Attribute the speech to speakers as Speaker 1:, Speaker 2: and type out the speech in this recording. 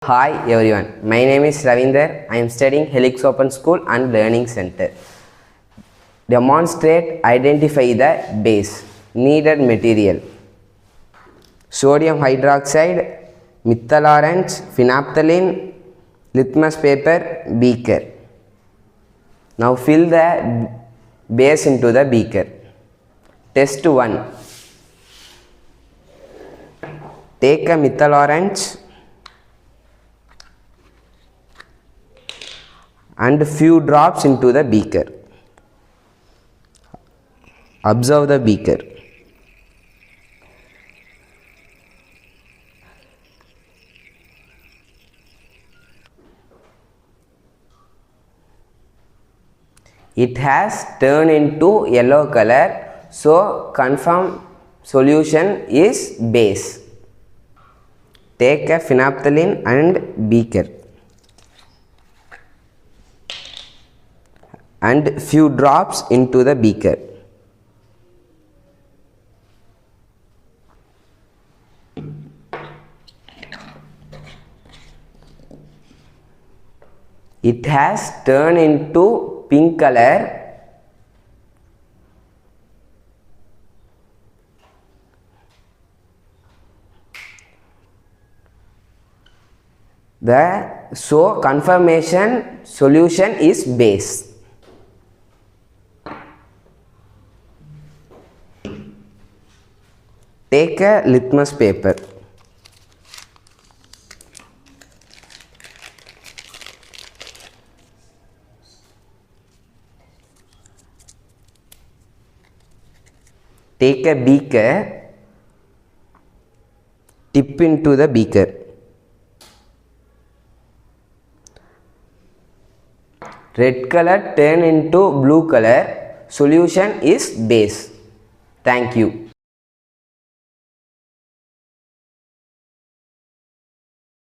Speaker 1: Hi everyone, my name is Ravinder. I am studying Helikx Open School and Learning Center. Demonstrate, identify the base, needed material. Sodium hydroxide, methyl orange, phenolphthalein, litmus paper, beaker. Now fill the base into the beaker. Test 1. Take a methyl orange and few drops into the beaker. Observe the beaker. It has turned into yellow color, so confirm solution is base. Take a phenolphthalein and beaker and few drops into the beaker. It has turned into pink color. So confirmation solution is base. Take a litmus paper. Take a beaker, dip into the beaker. Red color turn into blue color. Solution is base. Thank you.